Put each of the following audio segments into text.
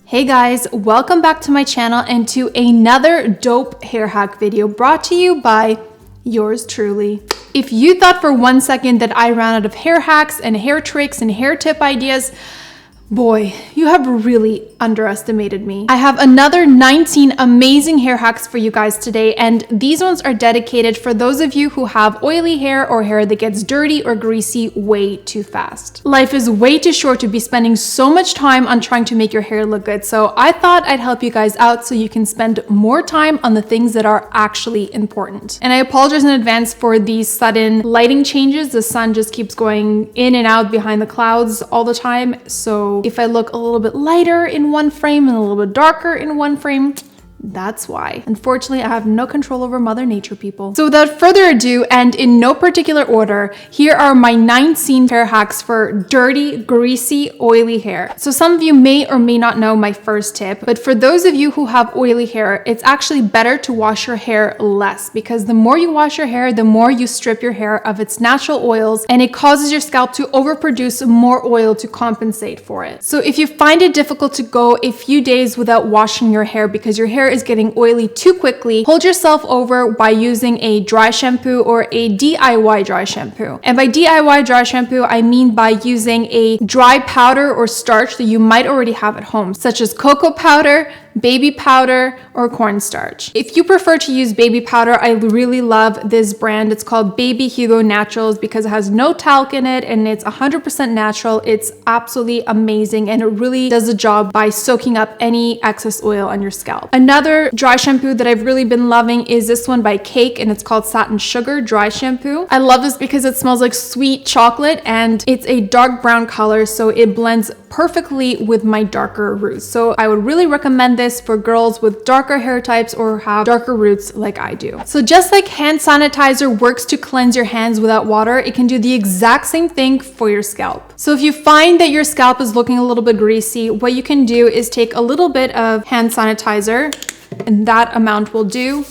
Hey guys, welcome back to my channel and to another dope hair hack video brought to you by yours truly. If you thought for 1 second that I ran out of hair hacks and hair tricks and hair tip ideas, boy, you have really underestimated me. I have another 19 amazing hair hacks for you guys today, and these ones are dedicated for those of you who have oily hair or hair that gets dirty or greasy way too fast. Life is way too short to be spending so much time on trying to make your hair look good, so I thought I'd help you guys out so you can spend more time on the things that are actually important. And I apologize in advance for these sudden lighting changes. The sun just keeps going in and out behind the clouds all the time, so if I look a little bit lighter in one frame and a little bit darker in one frame, that's why. Unfortunately, I have no control over Mother Nature, people. So without further ado, and in no particular order, here are my 19 hair hacks for dirty, greasy, oily hair. So some of you may or may not know my first tip, but for those of you who have oily hair, it's actually better to wash your hair less, because the more you wash your hair, the more you strip your hair of its natural oils, and it causes your scalp to overproduce more oil to compensate for it. So if you find it difficult to go a few days without washing your hair because your hair is getting oily too quickly, hold yourself over by using a dry shampoo or a DIY dry shampoo. And by DIY dry shampoo, I mean by using a dry powder or starch that you might already have at home, such as cocoa powder, baby powder, or cornstarch. If you prefer to use baby powder, I really love this brand. It's called Baby Hugo Naturals because it has no talc in it and it's 100% natural. It's absolutely amazing and it really does the job by soaking up any excess oil on your scalp. Another dry shampoo that I've really been loving is this one by Cake, and it's called Satin Sugar Dry Shampoo. I love this because it smells like sweet chocolate and it's a dark brown color, so it blends perfectly with my darker roots. So I would really recommend this for girls with darker hair types or have darker roots like I do. So just like hand sanitizer works to cleanse your hands without water, it can do the exact same thing for your scalp. So if you find that your scalp is looking a little bit greasy, what you can do is take a little bit of hand sanitizer, and that amount will do.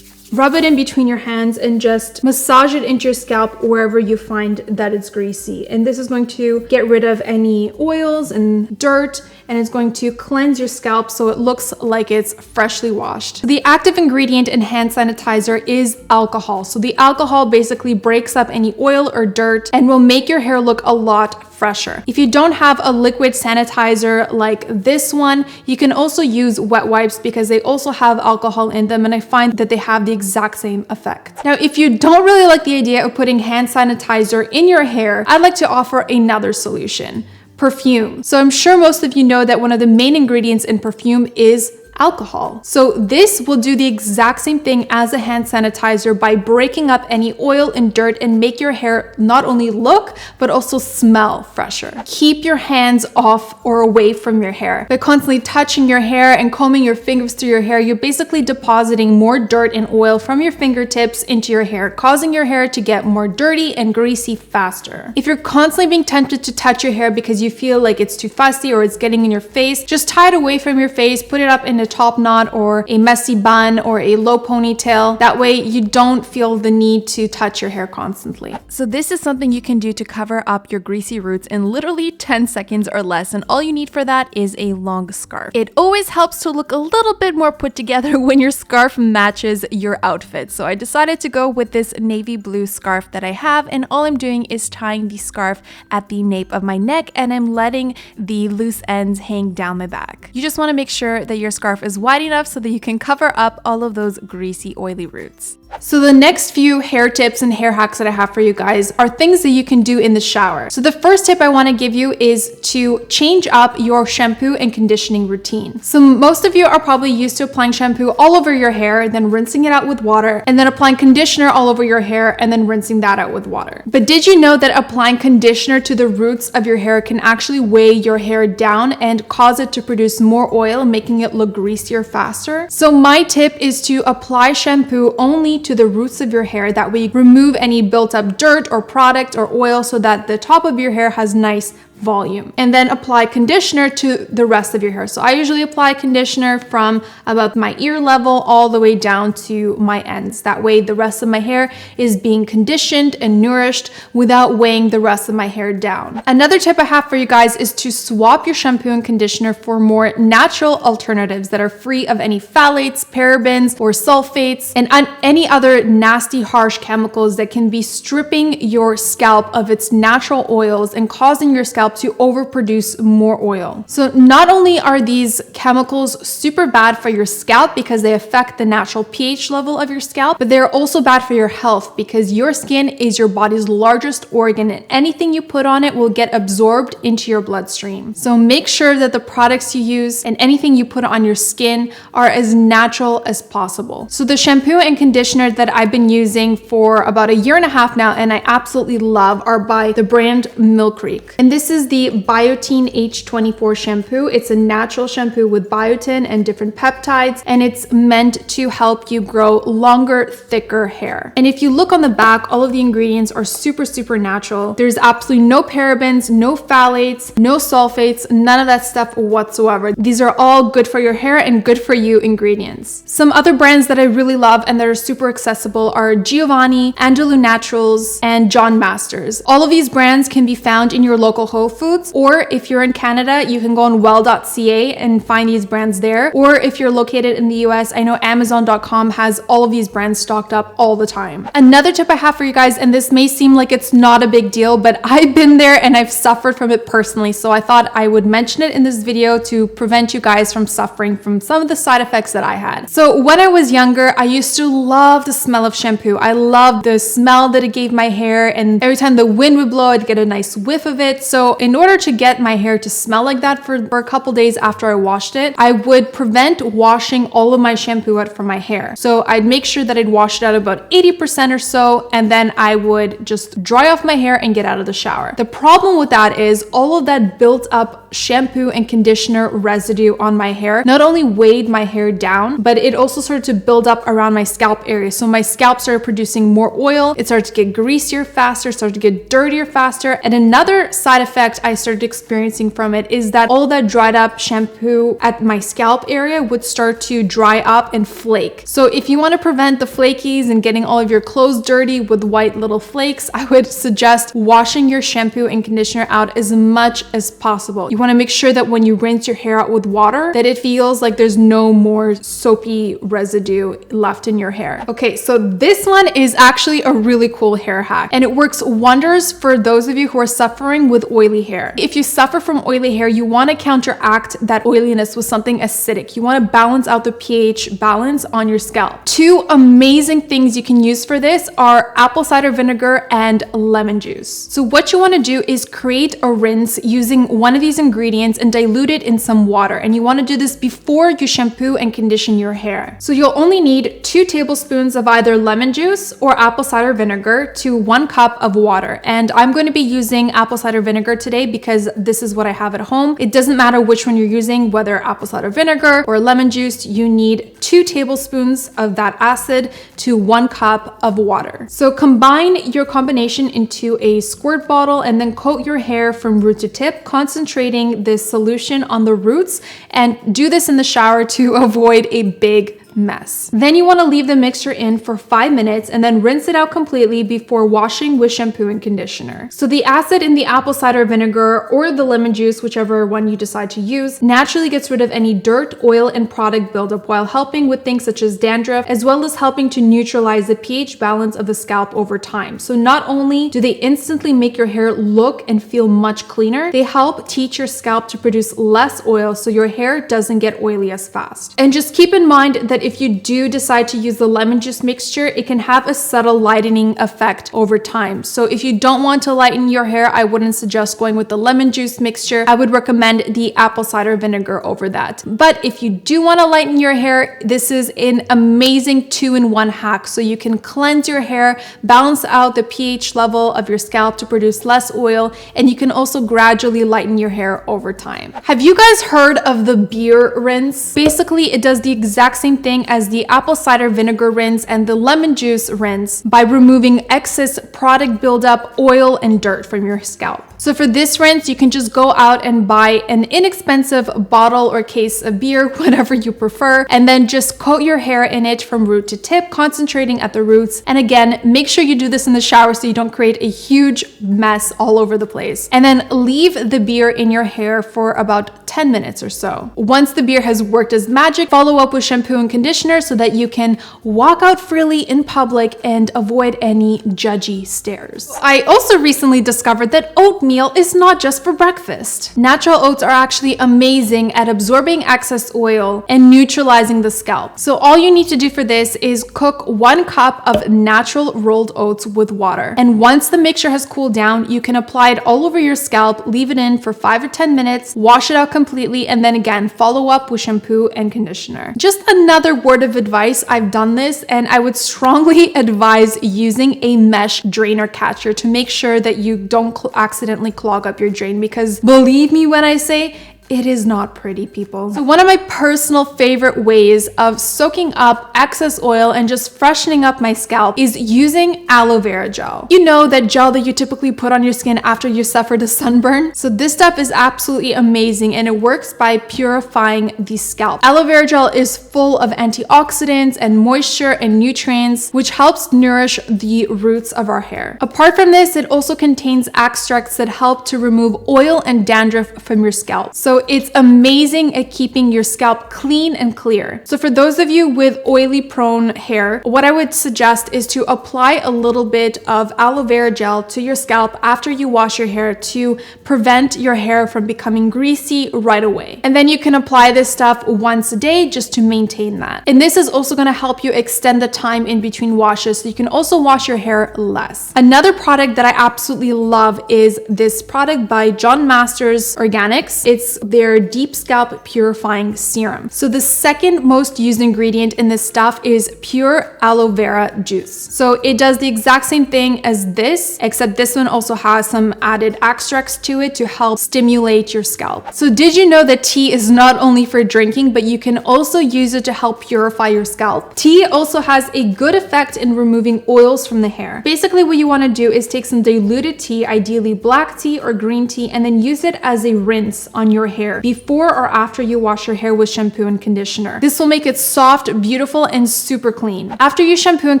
Rub it in between your hands and just massage it into your scalp wherever you find that it's greasy. And this is going to get rid of any oils and dirt, and it's going to cleanse your scalp so it looks like it's freshly washed. The active ingredient in hand sanitizer is alcohol. So the alcohol basically breaks up any oil or dirt and will make your hair look a lot fresher. If you don't have a liquid sanitizer like this one, you can also use wet wipes because they also have alcohol in them, and I find that they have the exact same effect. Now, if you don't really like the idea of putting hand sanitizer in your hair, I'd like to offer another solution: perfume. So I'm sure most of you know that one of the main ingredients in perfume is alcohol. So this will do the exact same thing as a hand sanitizer by breaking up any oil and dirt and make your hair not only look, but also smell fresher. Keep your hands off or away from your hair. By constantly touching your hair and combing your fingers through your hair, you're basically depositing more dirt and oil from your fingertips into your hair, causing your hair to get more dirty and greasy faster. If you're constantly being tempted to touch your hair because you feel like it's too fussy or it's getting in your face, just tie it away from your face, put it up in a top knot or a messy bun or a low ponytail. That way you don't feel the need to touch your hair constantly. So this is something you can do to cover up your greasy roots in literally 10 seconds or less, and all you need for that is a long scarf. It always helps to look a little bit more put together when your scarf matches your outfit. So I decided to go with this navy blue scarf that I have, and all I'm doing is tying the scarf at the nape of my neck, and I'm letting the loose ends hang down my back. You just want to make sure that your scarf is wide enough so that you can cover up all of those greasy, oily roots. So the next few hair tips and hair hacks that I have for you guys are things that you can do in the shower. So the first tip I want to give you is to change up your shampoo and conditioning routine. So most of you are probably used to applying shampoo all over your hair, then rinsing it out with water, and then applying conditioner all over your hair, and then rinsing that out with water. But did you know that applying conditioner to the roots of your hair can actually weigh your hair down and cause it to produce more oil, making it look greasier faster? So my tip is to apply shampoo only to the roots of your hair. That way you remove any built up dirt or product or oil so that the top of your hair has nice volume. And then apply conditioner to the rest of your hair. So I usually apply conditioner from about my ear level all the way down to my ends. That way the rest of my hair is being conditioned and nourished without weighing the rest of my hair down. Another tip I have for you guys is to swap your shampoo and conditioner for more natural alternatives that are free of any phthalates, parabens, or sulfates, and any other nasty, harsh chemicals that can be stripping your scalp of its natural oils and causing your scalp to overproduce more oil. So not only are these chemicals super bad for your scalp because they affect the natural pH level of your scalp, but they're also bad for your health because your skin is your body's largest organ and anything you put on it will get absorbed into your bloodstream. So make sure that the products you use and anything you put on your skin are as natural as possible. So the shampoo and conditioner that I've been using for about a year and a half now and I absolutely love are by the brand MillCreek. And this is the Biotin H24 shampoo. It's a natural shampoo with biotin and different peptides, and it's meant to help you grow longer, thicker hair. And if you look on the back, all of the ingredients are super natural. There's absolutely no parabens, no phthalates, no sulfates, none of that stuff whatsoever. These are all good for your hair and good for you ingredients. Some other brands that I really love and that are super accessible are Giovanni, Andalou Naturals, and John Masters. All of these brands can be found in your local Whole Foods, or if you're in Canada, you can go on well.ca and find these brands there. Or if you're located in the US, I know Amazon.com has all of these brands stocked up all the time. Another tip I have for you guys, and this may seem like it's not a big deal, but I've been there and I've suffered from it personally. So I thought I would mention it in this video to prevent you guys from suffering from some of the side effects that I had. So when I was younger, I used to love the smell of shampoo. I loved the smell that it gave my hair, and every time the wind would blow, I'd get a nice whiff of it. So in order to get my hair to smell like that for a couple days after I washed it, I would prevent washing all of my shampoo out from my hair. So I'd make sure that I'd wash it out about 80% or so, and then I would just dry off my hair and get out of the shower. The problem with that is all of that built up shampoo and conditioner residue on my hair not only weighed my hair down, but it also started to build up around my scalp area. So my scalp started producing more oil, it started to get greasier faster, started to get dirtier faster. And another side effect I started experiencing from it is that all that dried up shampoo at my scalp area would start to dry up and flake. So if you want to prevent the flakies and getting all of your clothes dirty with white little flakes, I would suggest washing your shampoo and conditioner out as much as possible. You want to make sure that when you rinse your hair out with water, that it feels like there's no more soapy residue left in your hair. Okay, so this one is actually a really cool hair hack, and it works wonders for those of you who are suffering with oily hair. If you suffer from oily hair, you want to counteract that oiliness with something acidic. You want to balance out the pH balance on your scalp. Two amazing things you can use for this are apple cider vinegar and lemon juice. So what you want to do is create a rinse using one of these ingredients and dilute it in some water. And you want to do this before you shampoo and condition your hair. So you'll only need 2 tablespoons of either lemon juice or apple cider vinegar to 1 cup of water. And I'm going to be using apple cider vinegar today because this is what I have at home. It doesn't matter which one you're using, whether apple cider vinegar or lemon juice, you need 2 tablespoons of that acid to 1 cup of water. So combine your combination into a squirt bottle and then coat your hair from root to tip, concentrating this solution on the roots, and do this in the shower to avoid a big mess. Then you want to leave the mixture in for 5 minutes and then rinse it out completely before washing with shampoo and conditioner. So the acid in the apple cider vinegar or the lemon juice, whichever one you decide to use, naturally gets rid of any dirt, oil, and product buildup while helping with things such as dandruff, as well as helping to neutralize the pH balance of the scalp over time. So not only do they instantly make your hair look and feel much cleaner, they help teach your scalp to produce less oil so your hair doesn't get oily as fast. And just keep in mind that if you do decide to use the lemon juice mixture, it can have a subtle lightening effect over time. So if you don't want to lighten your hair, I wouldn't suggest going with the lemon juice mixture. I would recommend the apple cider vinegar over that. But if you do want to lighten your hair, this is an amazing 2-in-1 hack. So you can cleanse your hair, balance out the pH level of your scalp to produce less oil, and you can also gradually lighten your hair over time. Have you guys heard of the beer rinse? Basically, it does the exact same thing thing as the apple cider vinegar rinse and the lemon juice rinse by removing excess product buildup, oil, and dirt from your scalp. So for this rinse, you can just go out and buy an inexpensive bottle or case of beer, whatever you prefer, and then just coat your hair in it from root to tip, concentrating at the roots. And again, make sure you do this in the shower so you don't create a huge mess all over the place. And then leave the beer in your hair for about 10 minutes or so. Once the beer has worked as magic, follow up with shampoo and conditioner so that you can walk out freely in public and avoid any judgy stares. I also recently discovered that oatmeal is not just for breakfast. Natural oats are actually amazing at absorbing excess oil and neutralizing the scalp. So all you need to do for this is cook 1 cup of natural rolled oats with water. And once the mixture has cooled down, you can apply it all over your scalp, leave it in for 5 or 10 minutes, wash it out completely, and then again, follow up with shampoo and conditioner. Just another word of advice, I've done this and I would strongly advise using a mesh drainer catcher to make sure that you don't accidentally clog up your drain, because believe me when I say it is not pretty, people. So one of my personal favorite ways of soaking up excess oil and just freshening up my scalp is using aloe vera gel. You know, that gel that you typically put on your skin after you suffered a sunburn? So this stuff is absolutely amazing and it works by purifying the scalp. Aloe vera gel is full of antioxidants and moisture and nutrients, which helps nourish the roots of our hair. Apart from this, it also contains extracts that help to remove oil and dandruff from your scalp. So it's amazing at keeping your scalp clean and clear. So for those of you with oily prone hair, what I would suggest is to apply a little bit of aloe vera gel to your scalp after you wash your hair to prevent your hair from becoming greasy right away. And then you can apply this stuff once a day just to maintain that. And this is also going to help you extend the time in between washes so you can also wash your hair less. Another product that I absolutely love is this product by John Masters Organics. It's their deep scalp purifying serum. So the second most used ingredient in this stuff is pure aloe vera juice. So it does the exact same thing as this, except this one also has some added extracts to it to help stimulate your scalp. So did you know that tea is not only for drinking, but you can also use it to help purify your scalp? Tea also has a good effect in removing oils from the hair. Basically what you want to do is take some diluted tea, ideally black tea or green tea, and then use it as a rinse on your hair before or after you wash your hair with shampoo and conditioner. This will make it soft, beautiful, and super clean. After you shampoo and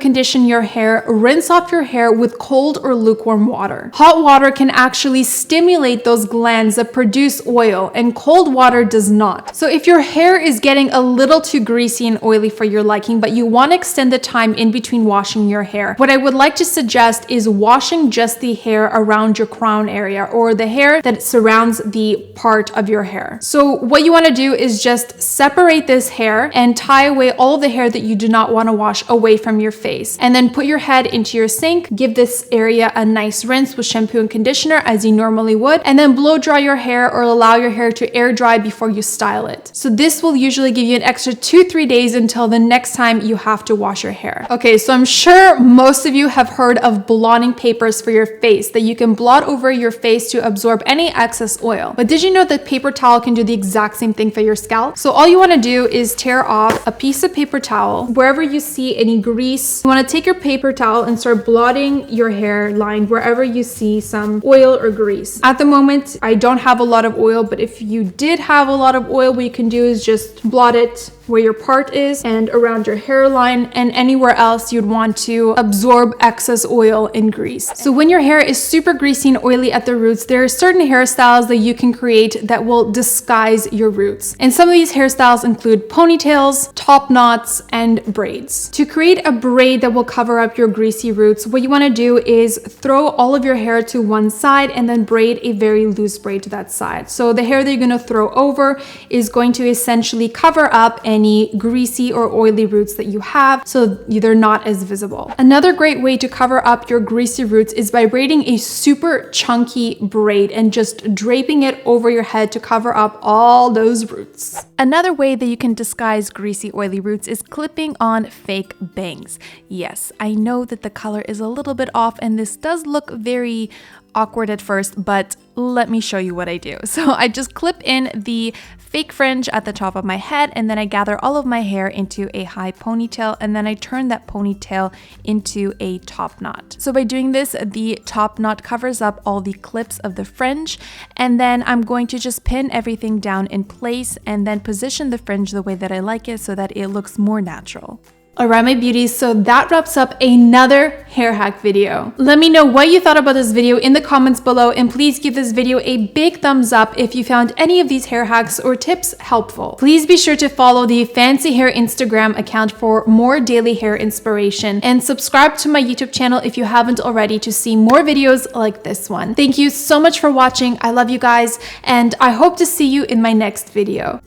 condition your hair, rinse off your hair with cold or lukewarm water. Hot water can actually stimulate those glands that produce oil, and cold water does not. So if your hair is getting a little too greasy and oily for your liking, but you want to extend the time in between washing your hair, what I would like to suggest is washing just the hair around your crown area, or the hair that surrounds the part of your hair. So what you want to do is just separate this hair and tie away all the hair that you do not want to wash away from your face. And then put your head into your sink, give this area a nice rinse with shampoo and conditioner as you normally would, and then blow dry your hair or allow your hair to air dry before you style it. So this will usually give you an extra 2-3 days until the next time you have to wash your hair. Okay, so I'm sure most of you have heard of blotting papers for your face that you can blot over your face to absorb any excess oil. But did you know that paper towel can do the exact same thing for your scalp? So all you want to do is tear off a piece of paper towel. Wherever you see any grease, you want to take your paper towel and start blotting your hairline wherever you see some oil or grease. At the moment, I don't have a lot of oil, but if you did have a lot of oil, what you can do is just blot it where your part is and around your hairline and anywhere else you'd want to absorb excess oil and grease. So when your hair is super greasy and oily at the roots, there are certain hairstyles that you can create that will disguise your roots. And some of these hairstyles include ponytails, top knots, and braids. To create a braid that will cover up your greasy roots, what you want to do is throw all of your hair to one side and then braid a very loose braid to that side. So the hair that you're going to throw over is going to essentially cover up any greasy or oily roots that you have, so they're not as visible. Another great way to cover up your greasy roots is by braiding a super chunky braid and just draping it over your head to cover up all those roots. Another way that you can disguise greasy, oily roots is clipping on fake bangs. Yes, I know that the color is a little bit off and this does look very awkward at first, but let me show you what I do. So I just clip in the fake fringe at the top of my head, and then I gather all of my hair into a high ponytail, and then I turn that ponytail into a top knot. So by doing this, the top knot covers up all the clips of the fringe, and then I'm going to just pin everything down in place and then position the fringe the way that I like it so that it looks more natural. Alright my beauties, so that wraps up another hair hack video. Let me know what you thought about this video in the comments below, and please give this video a big thumbs up if you found any of these hair hacks or tips helpful. Please be sure to follow the Fancy Hair Instagram account for more daily hair inspiration, and subscribe to my YouTube channel if you haven't already to see more videos like this one. Thank you so much for watching. I love you guys, and I hope to see you in my next video.